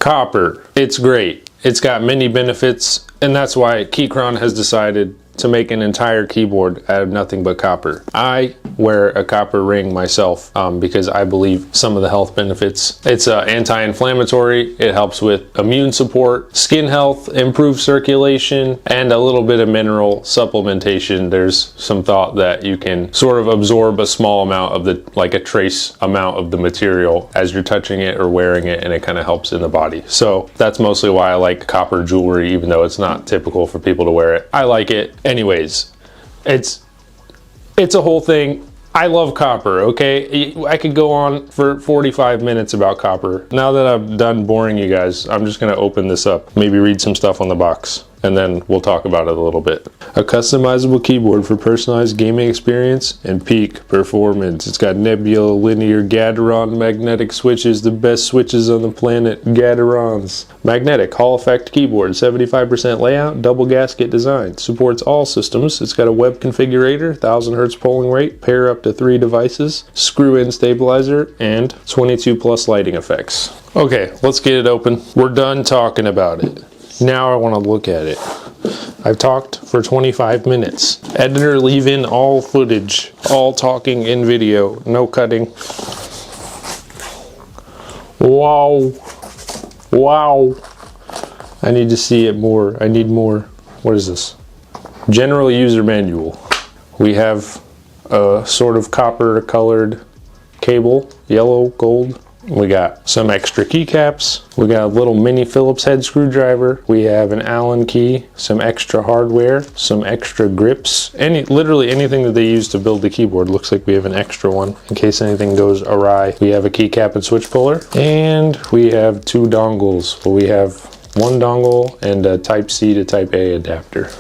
Copper, it's great. It's got many benefits, and that's why Keychron has decided to make an entire keyboard out of nothing but copper. I wear a copper ring myself because I believe some of the health benefits. It's anti-inflammatory, it helps with immune support, skin health, improved circulation, and a little bit of mineral supplementation. There's some thought that you can sort of absorb a small amount of the, like a trace amount of the material as you're touching it or wearing it, and it kind of helps in the body. So that's mostly why I like copper jewelry, even though it's not typical for people to wear it. I like it. Anyways, it's a whole thing. I love copper, okay? I could go on for 45 minutes about copper. Now that I'm done boring you guys, I'm just gonna open this up, maybe read some stuff on the box, and then we'll talk about it a little bit. A customizable keyboard for personalized gaming experience and peak performance. It's got Nebula linear Gateron magnetic switches, the best switches on the planet, Gaterons. Magnetic Hall Effect keyboard, 75% layout, double gasket design. Supports all systems. It's got a web configurator, 1000 Hertz polling rate, pair up to 3 devices, screw-in stabilizer, and 22 plus lighting effects. Okay, let's get it open. We're done talking about it. Now I want to look at it. I've talked for 25 minutes. Editor, leave in all footage, all talking in video, no cutting. Wow. Wow. I need to see it more. I need more. What is this? General user manual. We have a sort of copper colored cable, yellow, gold. We got some extra keycaps. We got a little mini Phillips head screwdriver. We have an Allen key, some extra hardware, some extra grips. Literally anything that they use to build the keyboard. Looks like we have an extra one in case anything goes awry. We have a keycap and switch puller. And we have 2 dongles. Well, we have 1 dongle and a Type C to Type A adapter.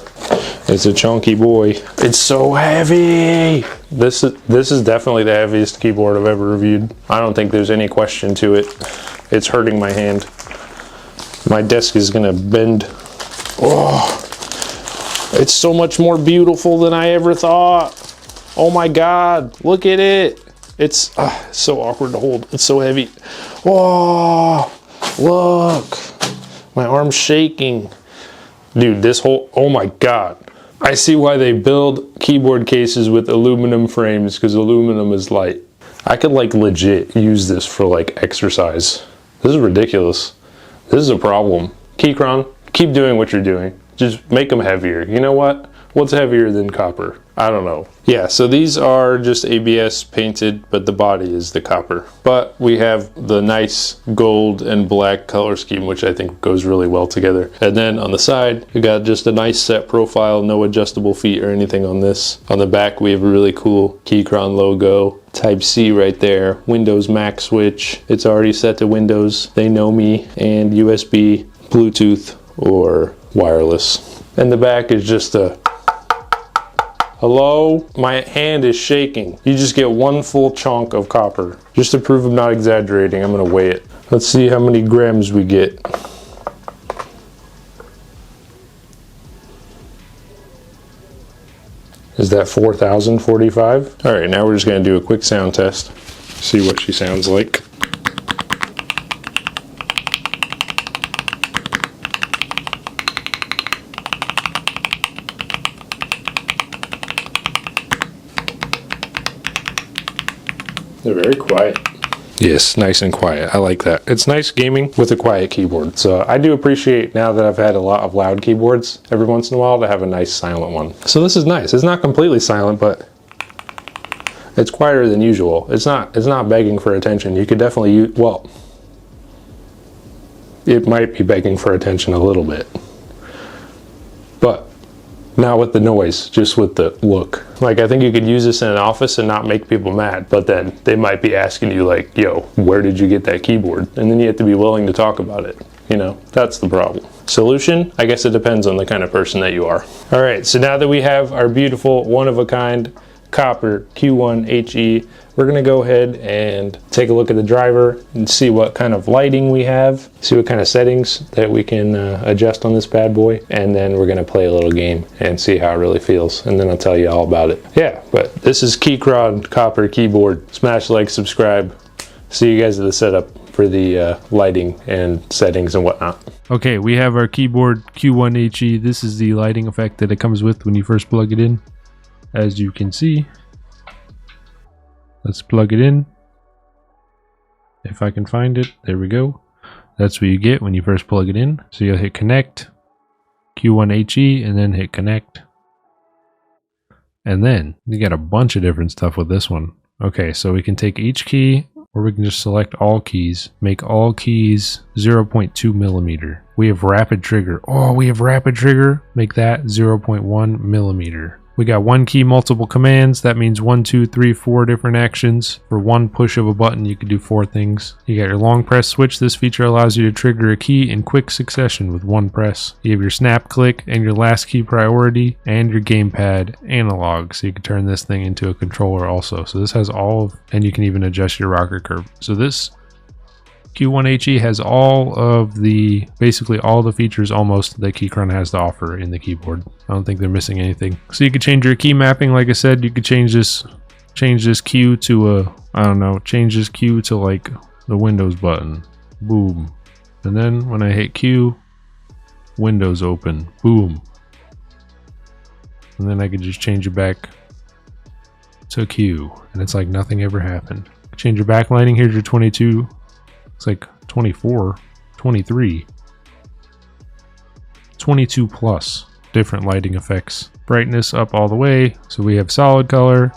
It's a chunky boy. It's so heavy. This is definitely the heaviest keyboard I've ever reviewed. I don't think there's any question to it. It's hurting my hand. My desk is gonna bend. Oh, it's so much more beautiful than I ever thought. Oh my God, look at it. It's so awkward to hold. It's so heavy. Oh, look. My arm's shaking. Dude, this whole, oh my God. I see why they build keyboard cases with aluminum frames, because aluminum is light. I could like legit use this for like exercise. This is ridiculous. This is a problem. Keychron, keep doing what you're doing. Just make them heavier. You know what? What's heavier than copper? I don't know. Yeah, so these are just ABS painted, but the body is the copper. But we have the nice gold and black color scheme, which I think goes really well together. And then on the side, we got just a nice set profile, no adjustable feet or anything on this. On the back, we have a really cool Keychron logo. Type C right there, Windows Mac switch. It's already set to Windows. They know me. And USB, Bluetooth, or wireless. And the back is just a hello? My hand is shaking. You just get 1 full chunk of copper. Just to prove I'm not exaggerating, I'm gonna weigh it. Let's see how many grams we get. Is that 4,045? All right, now we're just gonna do a quick sound test. See what she sounds like. They're very quiet. Yes, nice and quiet. I like that. It's nice gaming with a quiet keyboard. So I do appreciate, now that I've had a lot of loud keyboards every once in a while, to have a nice silent one. So this is nice. It's not completely silent, but it's quieter than usual. It's not begging for attention. You could definitely use, well, it might be begging for attention a little bit. But not with the noise, just with the look. Like, I think you could use this in an office and not make people mad, but then they might be asking you like, yo, where did you get that keyboard? And then you have to be willing to talk about it. You know, that's the problem. Solution? I guess it depends on the kind of person that you are. All right, so now that we have our beautiful one-of-a-kind copper Q1 HE, we're gonna go ahead and take a look at the driver and see what kind of lighting we have, see what kind of settings that we can adjust on this bad boy, and then we're gonna play a little game and see how it really feels, and then I'll tell you all about it. Yeah, but this is Keychron copper keyboard. Smash like, subscribe. See you guys at the setup for for the lighting and settings and whatnot. Okay, we have our keyboard Q1HE. This is the lighting effect that it comes with when you first plug it in. As you can see, let's plug it in. If I can find it, there we go. That's what you get when you first plug it in. So you'll hit connect, Q1HE, and then hit connect. And then you got a bunch of different stuff with this one. Okay, so we can take each key, or we can just select all keys. Make all keys 0.2 millimeter. We have rapid trigger. Oh, we have rapid trigger. Make that 0.1 millimeter. We got one key, multiple commands. That means 1, 2, 3, 4 different actions. For one push of a button, you can do 4 things. You got your long press switch. This feature allows you to trigger a key in quick succession with one press. You have your snap click and your last key priority and your gamepad analog. So you can turn this thing into a controller also. So this has all of, and you can even adjust your rocker curve. So this Q1HE has all of the, basically all the features almost that Keychron has to offer in the keyboard. I don't think they're missing anything. So you could change your key mapping. Like I said, you could change this Q to a, I don't know, change this Q to like the Windows button. Boom. And then when I hit Q, Windows open. Boom. And then I could just change it back to Q. And it's like nothing ever happened. Change your backlighting. Here's your 22. It's like 24, 23, 22 plus different lighting effects. Brightness up all the way. So we have solid color.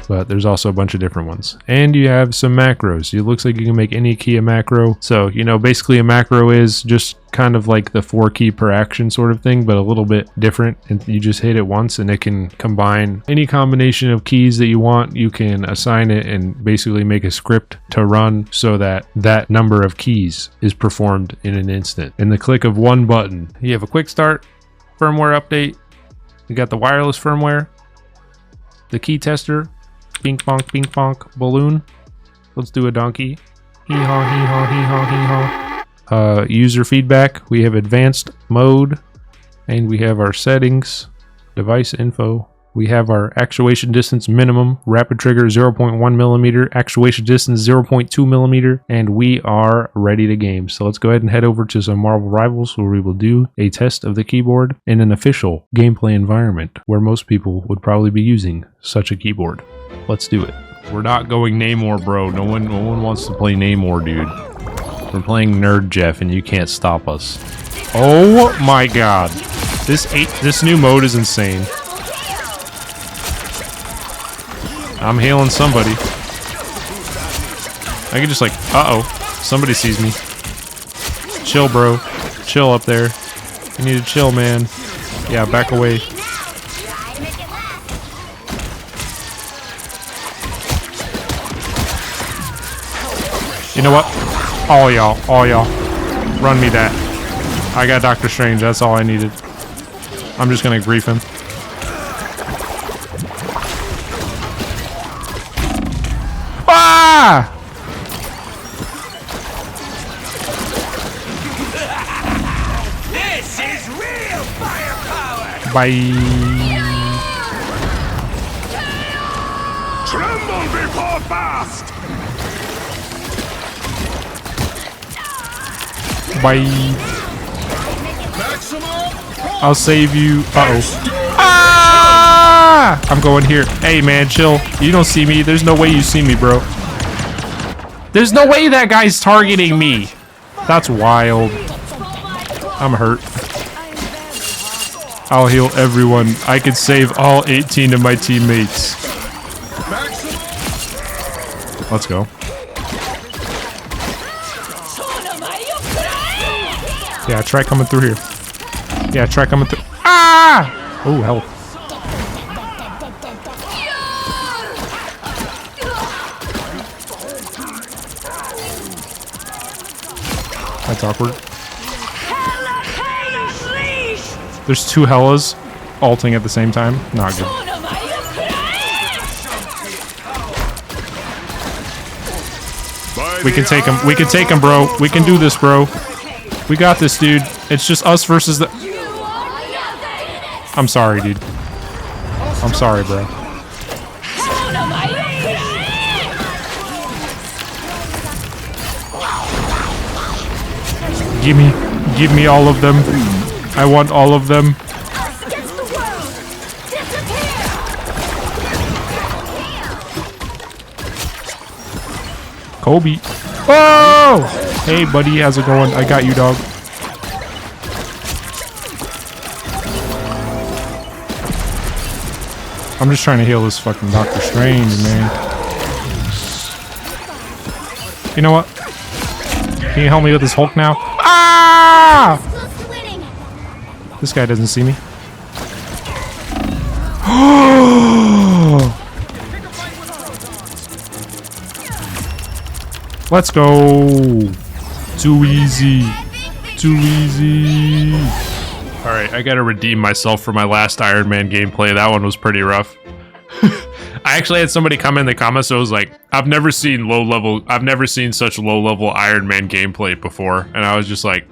But there's also a bunch of different ones. And you have some macros. It looks like you can make any key a macro. So, you know, basically a macro is just kind of like the 4 key per action sort of thing, but a little bit different. And you just hit it once and it can combine any combination of keys that you want. You can assign it and basically make a script to run so that that number of keys is performed in an instant. In the click of one button, you have a quick start, firmware update. You got the wireless firmware, the key tester, ping pong, balloon. Let's do a donkey. Hee haw, hee haw, hee haw, hee haw. User feedback. We have advanced mode, and we have our settings, device info. We have our actuation distance minimum, rapid trigger 0.1 millimeter, actuation distance 0.2 millimeter, and we are ready to game. So let's go ahead and head over to some Marvel Rivals where we will do a test of the keyboard in an official gameplay environment where most people would probably be using such a keyboard. Let's do it. We're not going Namor, bro. No one wants to play Namor, dude. We're playing Nerd Jeff, and you can't stop us. Oh my god. This new mode is insane. I'm hailing somebody. I can just like, uh-oh. Somebody sees me. Chill, bro. Chill up there. You need to chill, man. Yeah, back away. You know what? All y'all, run me that. I got Doctor Strange, that's all I needed. I'm just gonna grief him. Ah! This is real firepower! Bye. Tremble before fast! Bye. I'll save you. Uh-oh. Ah! I'm going here. Hey, man, chill. You don't see me. There's no way you see me, bro. There's no way that guy's targeting me. That's wild. I'm hurt. I'll heal everyone. I could save all 18 of my teammates. Let's go. Yeah, try coming through here. Yeah, try coming through. Ah! Oh, help. That's awkward. There's 2 Hellas ulting at the same time. Not good. We can take him. We can take him, bro. We can do this, bro. We got this, dude. It's just us versus the... I'm sorry, dude. I'm sorry, bro. Give me all of them. I want all of them. Kobe. Oh! Hey, buddy, how's it going? I got you, dog. I'm just trying to heal this fucking Doctor Strange, man. You know what? Can you help me with this Hulk now? Ah! This guy doesn't see me. Let's go. Too easy. Too easy. Alright, I gotta redeem myself for my last Iron Man gameplay. That one was pretty rough. I actually had somebody come in the comments, so I was like, I've never seen such low-level Iron Man gameplay before. And I was just like,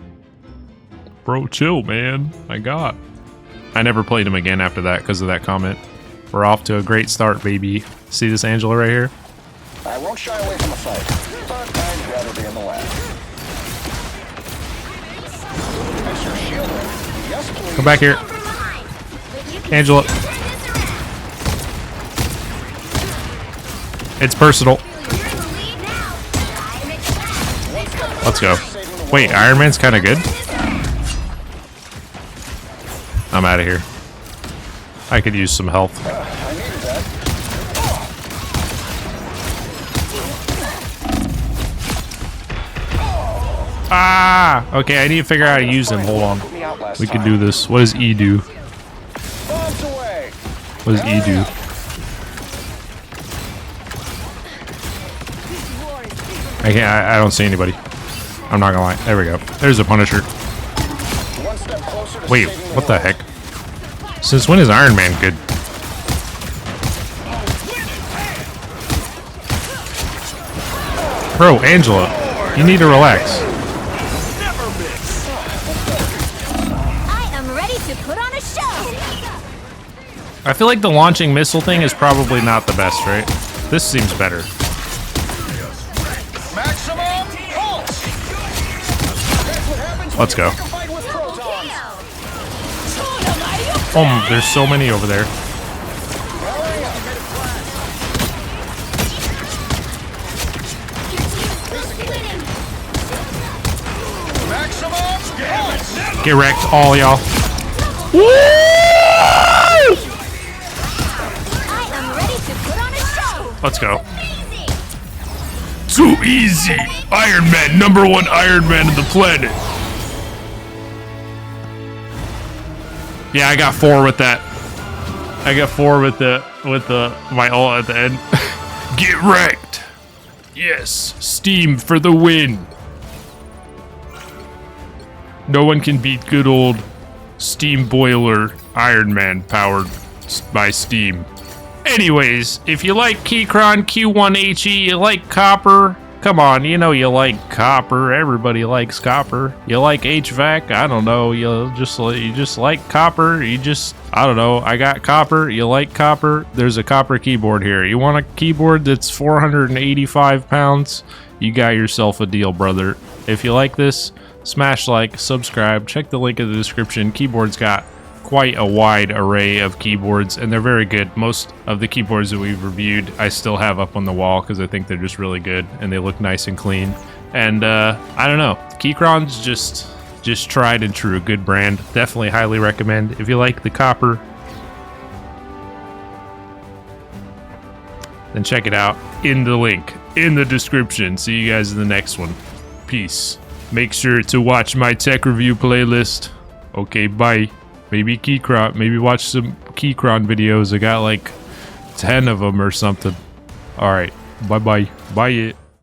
bro, chill, man. I never played him again after that because of that comment. We're off to a great start, baby. See this Angela right here? I won't shy away from a fight, but I'd rather be in the lab. Extra shield. Yes, please. Come back here. Angela. It's personal. Let's go. Wait, Iron Man's kind of good? I'm out of here. I could use some health. I needed that. Ah! Okay, I need to figure out how to use him. Hold on. We can do this. What does E do? Bombs away. What does E do? I don't see anybody. I'm not gonna lie. There we go. There's a Punisher. One step closer to Wait, saving the what the world. heck? Since when is Iron Man good? Bro, Angela, you need to relax. I am ready to put on a show. I feel like the launching missile thing is probably not the best, right? This seems better. Maximum pulse. That's what happens Let's go. when you fight with protons. Oh, there's so many over there. Hurry up. Maximum pulse. Get wrecked, all y'all. I am ready to put on a show. Let's go. Easy. Too easy. Iron Man, #1 Iron Man of the planet. Yeah, I got 4 with that. I got 4 with my ult at the end. Get wrecked. Yes, Steam for the win. No one can beat good old Steam Boiler Iron Man powered by Steam. Anyways, if you like Keychron Q1HE, you like copper, come on, you know you like copper. Everybody likes copper. You like HVAC? I don't know. You just like copper. I don't know. I got copper. You like copper? There's a copper keyboard here. You want a keyboard that's 485 pounds? You got yourself a deal, brother. If you like this, smash like, subscribe, check the link in the description. Keyboard's got quite a wide array of keyboards, and they're very good. Most of the keyboards that we've reviewed I still have up on the wall because I think they're just really good and they look nice and clean. And I don't know, Keychron's just tried and true, good brand. Definitely highly recommend. If you like the copper, then check it out in the link in the description. See you guys in the next one. Peace. Make sure to watch my tech review playlist. Okay, bye. Maybe Keychron. Maybe watch some Keychron videos. I got like 10 of them or something. Alright. Bye-bye. Bye it.